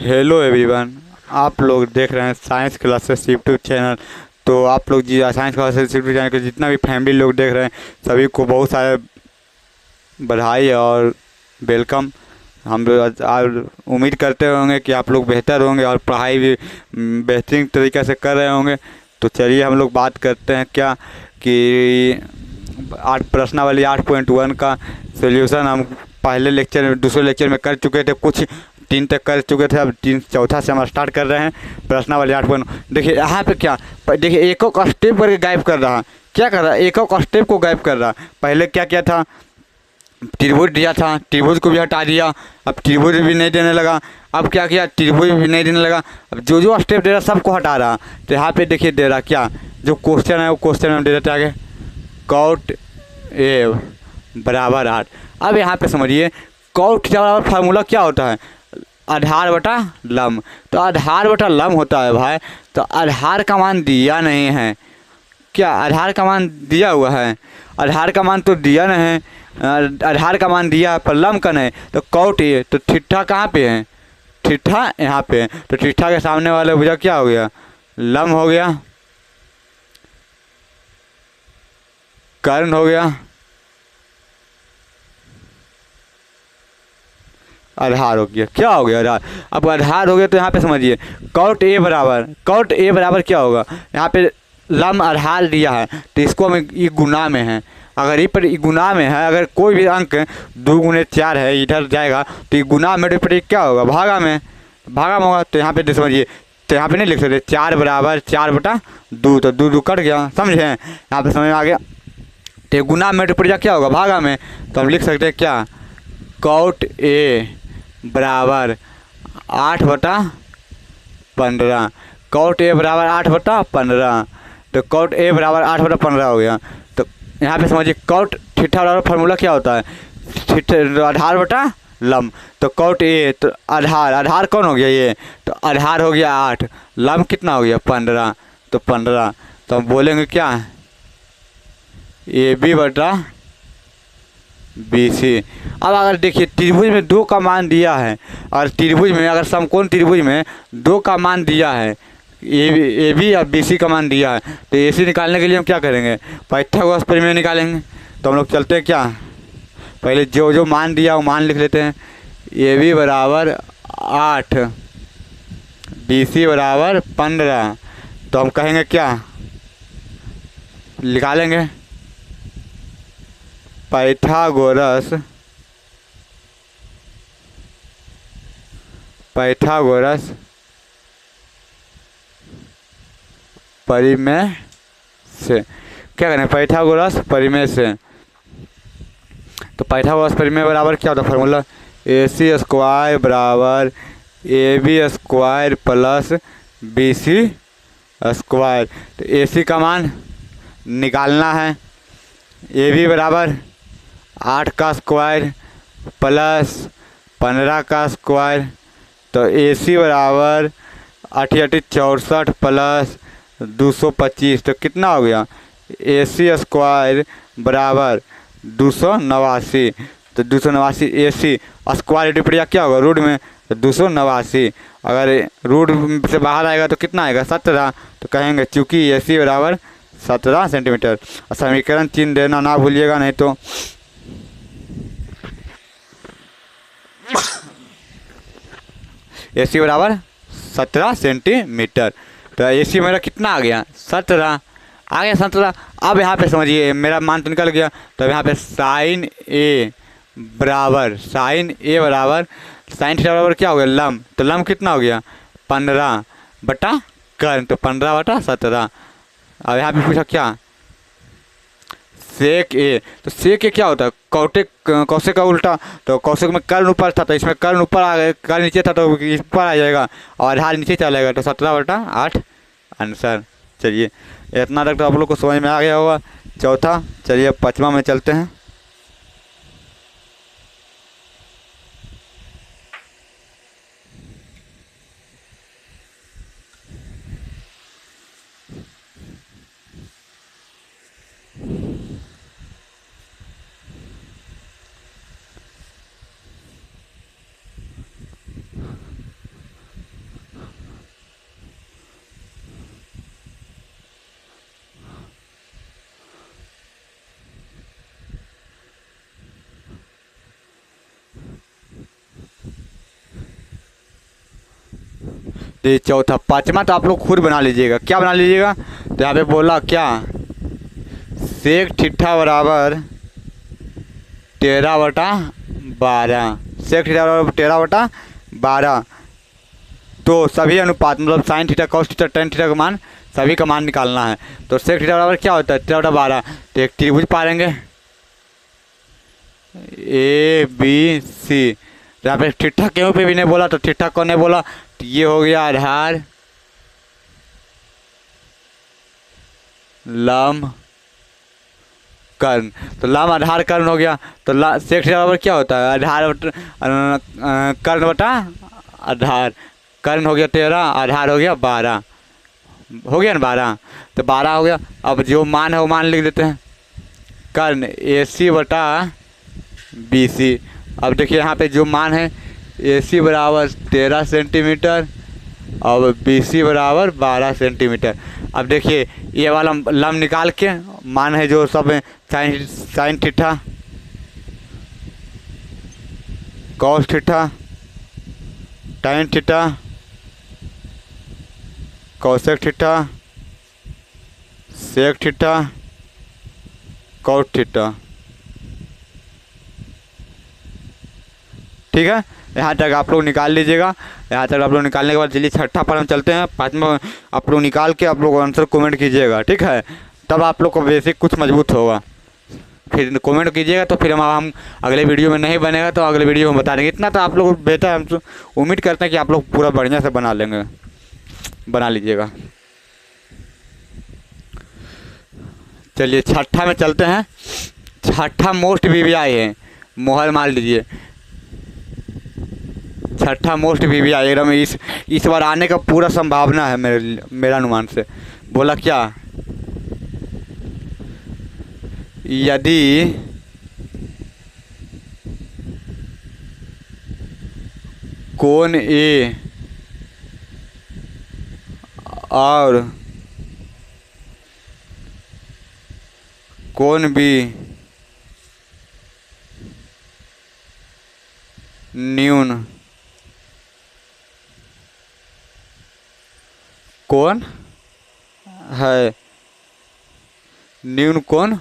Hello everyone. आप लोग देख रहे हैं साइंस क्लासेस यूट्यूब चैनल। तो आप लोग जी साइंस क्लासेस यूट्यूब चैनल के जितना भी फैमिली लोग देख रहे हैं सभी को बहुत सारे बधाई और वेलकम। हम लोग आज उम्मीद करते होंगे कि आप लोग बेहतर होंगे और पढ़ाई भी बेहतरीन तरीके से कर रहे होंगे। तो चलिए हम लोग बात करते हैं क्या कि आठ प्रश्नावली 8.1 का सॉल्यूशन हम पहले लेक्चर में दूसरे लेक्चर में कर चुके थे, कुछ 3 तक कर चुके थे। अब चौथा से हम स्टार्ट कर रहे हैं प्रश्नावली 8.1। देखिए यहाँ पे क्या, देखिए एक स्टेप करके गायब कर रहा, क्या कर रहा है, एक स्टेप को गायब कर रहा। पहले क्या किया था, त्रिभुज दिया था, त्रिभुज को भी हटा दिया, अब त्रिभुज भी नहीं देने लगा। अब क्या किया, त्रिभुज भी नहीं देने लगा, अब जो जो स्टेप दे रहा सबको हटा रहा। तो यहाँ पे देखिए दे रहा क्या, जो क्वेश्चन है वो क्वेश्चन में दे देते आगे कॉट ए बराबर 8। अब यहाँ पे समझिए कॉट थीटा बराबर फार्मूला क्या होता है, आधार बटा लंब। तो आधार बटा लंब होता है भाई। तो आधार का मान दिया नहीं है, क्या आधार का मान दिया हुआ है, आधार का मान तो दिया नहीं है, आधार का मान दिया पर लंब का नहीं। तो कॉट ए, तो थीटा कहाँ पे है, थीटा यहाँ पे है। तो थीटा के सामने वाले भुजा क्या हो गया, लंब हो गया, कर्ण हो गया, आधार हो गया। क्या हो गया आधार, अब आधार हो गया। तो यहाँ पे समझिए कॉट ए बराबर क्या होगा, यहाँ पे लंब आधार दिया है तो इसको हम ये गुना में है, अगर ये पर गुना में है, अगर कोई भी अंक 2 गुने 4 है इधर जाएगा तो ये गुना में पर क्या होगा, भागा में होगा। तो यहाँ पे समझिए, तो यहाँ पे नहीं लिख सकते 4 बराबर 4 बटा 2, तो 2 कट गया, समझे, यहाँ पे समझ में आ गया। तो गुना में पर क्या होगा, भागा में। तो हम लिख सकते हैं क्या, कॉट ए बराबर 8/15, कॉट ए बराबर 8/15। तो कॉट ए बराबर 8/15 हो गया। तो यहाँ पे समझिए कॉट थीटा बराबर फार्मूला क्या होता है, थीटा आधार बटा लंब। तो कॉट ए, तो आधार कौन हो गया ये, तो आधार हो गया 8, लंब कितना हो गया 15, तो 15। तो हम बोलेंगे क्या, ए बी बटा बी सी। अब अगर देखिए त्रिभुज में 2 का मान दिया है, और त्रिभुज में अगर समकोण त्रिभुज में 2 का मान दिया है, ए बी और बी सी का मान दिया है, तो ए सी निकालने के लिए हम क्या करेंगे, पाइथागोरस प्रमेय निकालेंगे। तो हम लोग चलते हैं क्या, पहले जो जो मान दिया वो मान लिख लेते हैं। ए बी बराबर 8, बी सी बराबर 15। तो हम कहेंगे क्या, निकालेंगे पाइथागोरस परिमेय से, क्या करें, पाइथागोरस परिमेय से। तो पाइथागोरस परिमेय बराबर क्या होता है फार्मूला, ए सी स्क्वायर बराबर A B square plus B C square. तो ए सी का मान निकालना है, ए बी बराबर 8 का स्क्वायर प्लस 15 का स्क्वायर। तो ए सी बराबर 8 64 प्लस 225। तो कितना हो गया, ए सी स्क्वायर बराबर 289। तो 289 ए सी स्क्वायर डिप्रिया क्या होगा, रूट में, तो 289। अगर रूट से बाहर आएगा तो कितना आएगा, 17। तो कहेंगे चूँकि ए सी बराबर 17 सेंटीमीटर। समीकरण चिन्ह देना ना भूलिएगा, नहीं तो ए सी बराबर 17 सेंटीमीटर। तो ए सी मेरा कितना आ गया, 17 आ गया, 17। अब यहाँ पे समझिए मेरा मान तो निकल गया। तो यहाँ पे साइन ए बराबर साइन थीटा बराबर क्या हो गया, लंब। तो लंब कितना हो गया, 15 बटा कर्ण, तो 15/17। अब यहाँ पे पूछा क्या, सेक ए। तो सेक ए क्या होता है, कौशिक का उल्टा। तो कौशिक में कर्ण ऊपर था, तो इसमें कर्ण ऊपर आ गया, कर्ण नीचे था तो ऊपर आ जाएगा और आधार नीचे चला जाएगा। तो 17/8 आंसर। चलिए इतना तक तो आप लोग को समझ में आ गया होगा। चौथा, चलिए 5वां में चलते हैं। तो ये चौथा। पाँचवा तो आप लोग खुद बना लीजिएगा। क्या बना लीजिएगा? तो यहाँ पे बोला क्या, सेक थीटा बराबर 13/12। सेक थीटा बराबर 13/12। तो सभी अनुपात मतलब sign theta, cos theta, tan theta का मान, सभी का मान निकालना है। तो सेक थीटा बराबर क्या होता है? 13/12। तो एक त्रिभुज पालेंगे ए बी सी। तो यहाँ पे थीटा क्यों पे भी नहीं बोला, तो थीटा को नहीं बोला, तो ये हो गया आधार लंब कर्ण। तो लंब आधार कर्ण हो गया। तो सेक थीटा बराबर क्या होता है? आधार कर्ण बटा आधार। कर्ण हो गया 13, आधार हो गया 12, हो गया ना 12। तो 12 हो गया। अब जो मान है वो मान लिख देते हैं, कर्ण AC बटा BC। अब देखिए यहाँ पे जो मान है, AC बराबर 13 सेंटीमीटर और BC बराबर 12 सेंटीमीटर। अब देखिए ये वाला लंब निकाल के मान है जो सब sine theta, cos theta, tan theta, cosec theta, sec theta, cot theta. ठीक है, यहाँ तक आप लोग निकाल लीजिएगा। यहाँ तक आप लोग निकालने के बाद चलिए छठा पर हम चलते हैं। पाँचवा आप लोग निकाल के आप लोग आंसर कमेंट कीजिएगा, ठीक है? तब आप लोग को बेसिक कुछ मजबूत होगा। फिर कमेंट कीजिएगा तो फिर हम अगले वीडियो में नहीं बनेगा तो अगले वीडियो में बता देंगे। इतना तो आप लोग बेहतर, हम उम्मीद करते हैं कि आप लोग पूरा बढ़िया से बना लेंगे, बना लीजिएगा। चलिए छठा में चलते हैं। छठा मोस्ट VVI है, मोहर मार लीजिए। छठा मोस्ट VVI एकदम इस बार आने का पूरा संभावना है मेरा अनुमान से। बोला क्या, यदि कोण A और कोण B न्यून कोण है, न्यून कोण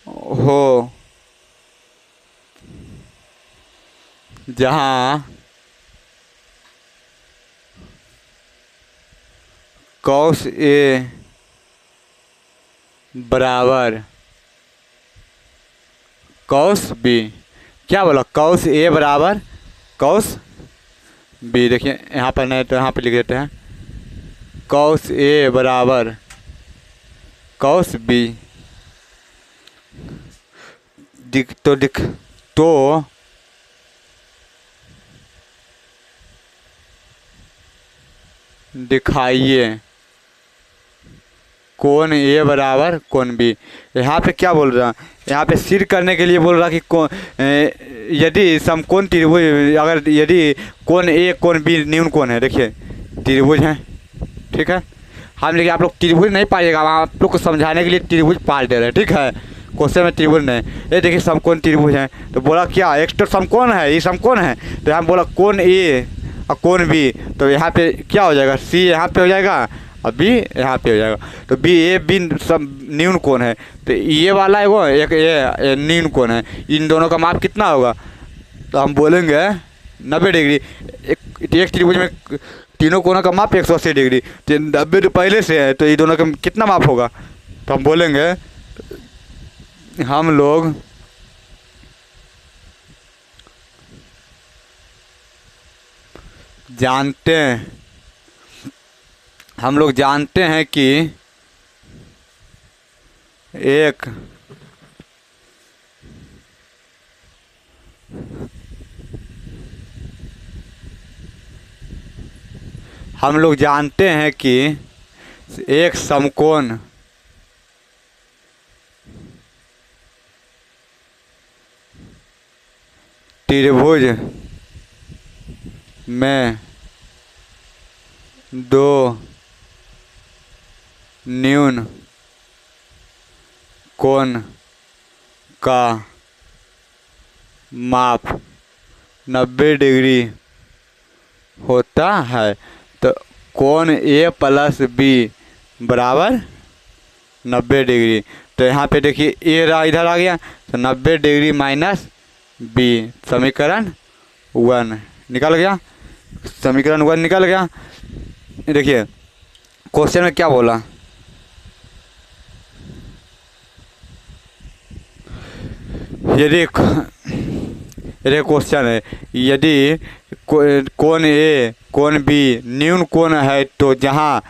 हो जहाँ कॉस A बराबर कॉस B। क्या बोला? कॉस A बराबर कॉस B। देखिए यहाँ पर नहीं तो यहाँ पे लिख देते हैं, कॉस A बराबर कॉस B। तो दिखाइए कोण A बराबर कोण B। यहाँ पे क्या बोल रहा है? यहाँ पे सिद्ध करने के लिए बोल रहा कि यदि समकोण त्रिभुज, अगर यदि कोण A कोण B न्यून कोण है। देखिए त्रिभुज है, ठीक है? हम लेकिन आप लोग त्रिभुज नहीं पाइएगा, आप लोग को समझाने के लिए त्रिभुज पाल दे रहे हैं, ठीक है? क्वेश्चन में त्रिभुज नहीं। ये देखिए समकोण त्रिभुज है, तो बोला क्या, एक तो समकोण है, ये समकोण है, तो यहाँ बोला कोण A और कोण B। तो यहाँ पे क्या हो जाएगा, C यहाँ पे हो जाएगा और B यहाँ पे हो जाएगा। तो B सब न्यून कोण है, तो ये वाला है वो एक ये न्यून कोण है। इन दोनों का माप कितना होगा? तो हम बोलेंगे 90 डिग्री। एक त्रिभुज में तीनों कोनों का माप 180 डिग्री, तो 90 तो पहले से है, तो ये दोनों का कितना माप होगा? तो हम बोलेंगे, हम लोग जानते हैं कि एक समकोण त्रिभुज में दो न्यून कोण का माप 90 डिग्री होता है। तो कोण ए प्लस बी बराबर 90 डिग्री। तो यहाँ पे देखिए ए रहा इधर आ गया, तो 90 डिग्री माइनस बी, समीकरण 1 निकल गया। समीकरण 1 निकल गया। देखिए क्वेश्चन में क्या बोला, यदि क्वेश्चन है यदि कोण ए कोण बी न्यून कोण है तो जहाँ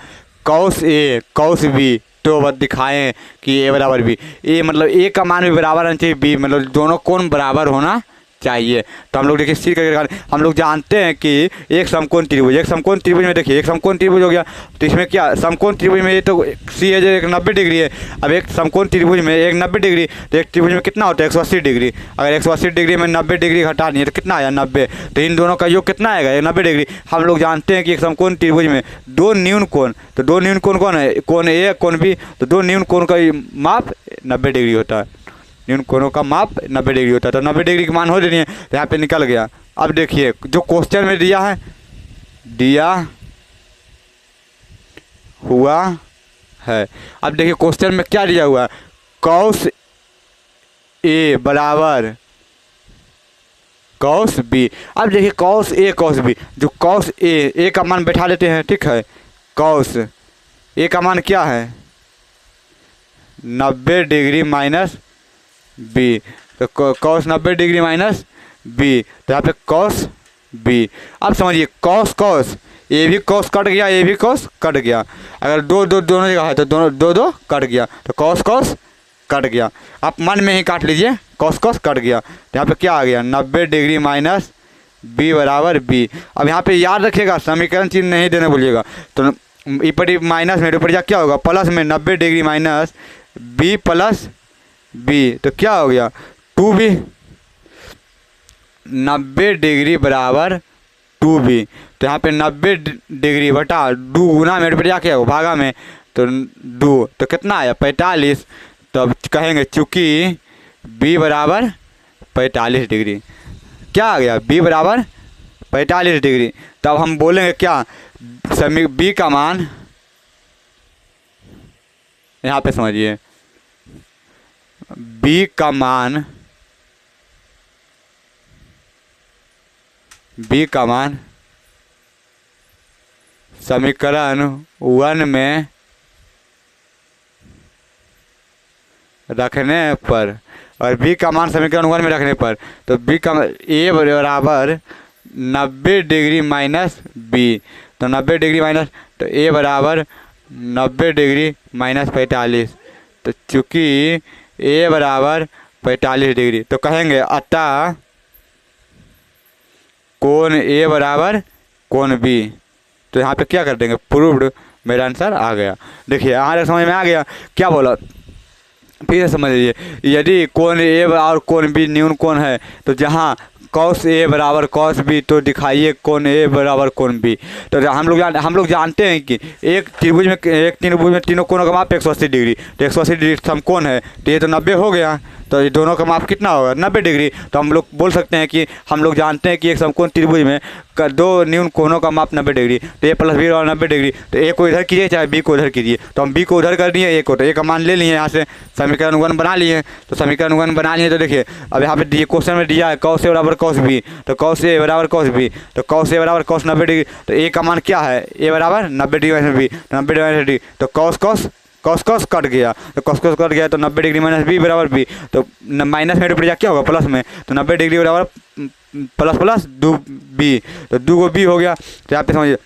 कॉस ए कॉस बी तो बस दिखाएं कि ए बराबर बी। ए मतलब ए का मान भी बराबर होना चाहिए बी, मतलब दोनों कोण बराबर होना चाहिए। तो हम लोग देखिए सी करके हम लोग जानते हैं कि एक समकोण त्रिभुज, एक समकोण त्रिभुज में देखिए एक समकोण त्रिभुज हो गया, तो इसमें क्या समकोण त्रिभुज में ये तो सी है जो एक 90 डिग्री है। अब एक समकोण त्रिभुज में एक 90 डिग्री, तो एक त्रिभुज में कितना होता है 180 डिग्री। अगर 180 डिग्री में 90 डिग्री घटा नहीं है तो कितना आया 90। तो इन दोनों का योग कितना आएगा 90 डिग्री। हम लोग जानते हैं कि एक समकोण त्रिभुज में दो न्यून कोण, तो दो न्यून कोण कौन है, कोण ए कोण बी, तो दो न्यून कोण का माप 90 डिग्री होता है। इन कोणों का माप 90 डिग्री होता है। तो 90 डिग्री की मान हो रही है, तो यहाँ पे निकल गया। अब देखिए जो क्वेश्चन में दिया है, दिया हुआ है, अब देखिए क्वेश्चन में क्या दिया हुआ है, कॉस ए बराबर कॉस बी। अब देखिए कॉस ए कॉस बी, जो कॉस ए का मान बैठा लेते हैं, ठीक है। कॉस ए का मान क्या है 90 डिग्री माइनस बी, तो कॉस 90 डिग्री माइनस बी, तो यहाँ पे कॉस बी। अब समझिए कॉस कॉस ए भी कॉस कट गया, ए भी कॉस कट गया। अगर दो दो दोनों जगह है तो दोनों दो दो कट गया, तो कॉस कॉस कट गया। आप मन में ही काट लीजिए, कॉस कॉस कट गया। तो यहाँ पे क्या आ गया 90 डिग्री माइनस बी बराबर बी। अब यहाँ पे याद रखिएगा समीकरण चिन्ह नहीं देने भूलिएगा। तो ऊपर माइनस में ऊपर जा क्या होगा प्लस में 90 degree minus B plus B, तो क्या हो गया 2b। 90 डिग्री बराबर 2b, तो यहाँ पे 90 डिग्री बटा 2 गुना में क्या क्या हो भागा में, तो 2, तो कितना आया 45। तो अब कहेंगे चूँकि b बराबर 45 डिग्री, क्या आ गया b बराबर 45 डिग्री। तब हम बोलेंगे क्या b का मान, यहाँ पे समझिए b का मान, b का मान समीकरण 1 में रखने पर, और b का मान समीकरण 1 में रखने पर, तो b का a बराबर 90 डिग्री माइनस बी, तो 90 डिग्री माइनस, तो a बराबर 90 डिग्री माइनस 45। तो चूँकि a बराबर 45 डिग्री, तो कहेंगे अतः कोण a बराबर कोण b। तो यहाँ पे क्या कर देंगे प्रूव्ड, मेरा आंसर आ गया। देखिए यहाँ समझ में आ गया क्या बोला, फिर से समझ लीजिए। यदि कोण ए और कोण बी न्यून कोण है तो जहाँ कॉस ए बराबर कॉस बी, तो दिखाइए कोण ए बराबर कोण बी। तो हम लोग जानते हैं कि एक त्रिभुज में तीनों कोणों का माप 180 डिग्री, तो 180 डिग्री समकोण है, तो ये तो 90 हो गया। तो ये दोनों का माप कितना होगा 90 डिग्री। तो हम लोग बोल सकते हैं कि हम लोग जानते हैं कि एक समकोण त्रिभुज में दो न्यून कोणों का माप 90 डिग्री, तो ए प्लस बी और 90 डिग्री। तो ए को इधर कीजिए चाहे बी को उधर कीजिए, तो हम बी को उधर कर दिए, ए को, तो ए का मान ले लिए यहाँ से, समीकरण 1 बना लिए। तो समीकरण 1 बना लिए, तो देखिए अब यहाँ पे दिए क्वेश्चन में दिया है कॉस ए बराबर कॉस बी, तो कॉस ए बराबर कॉस बी, तो कॉस ए बराबर कॉस 90 डिग्री, तो ए का मान क्या है ए बराबर 90 degree minus B, 90 degree minus D, तो cos cos cos cos cut गया, तो कॉस कॉस कट गया, तो 90 डिग्री माइनस बी बराबर बी, तो माइनस में ऊपर जा क्या होगा प्लस में, तो 90 डिग्री बराबर प्लस प्लस 2b, तो 2 को b हो गया। तो यहाँ पे समझिए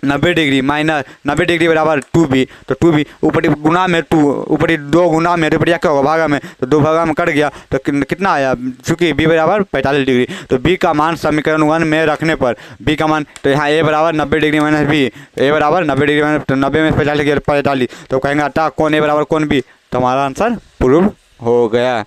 90 डिग्री माइनस 90 डिग्री बराबर 2b, तो 2b ऊपर गुना में 2 ऊपर 2 गुना में ऊपर क्या होगा भागा में, तो 2 भागा में कट गया, तो कितना आया चूँकि b बराबर 45 डिग्री। तो b का मान समीकरण 1 में रखने पर b का मान, तो यहाँ a बराबर 90 डिग्री माइनस बी, a बराबर 90 डिग्री माइनस, तो 90 में 45 तो कहेंगे अतः कोण a बराबर कोण b, तो हमारा आंसर प्रूव हो गया।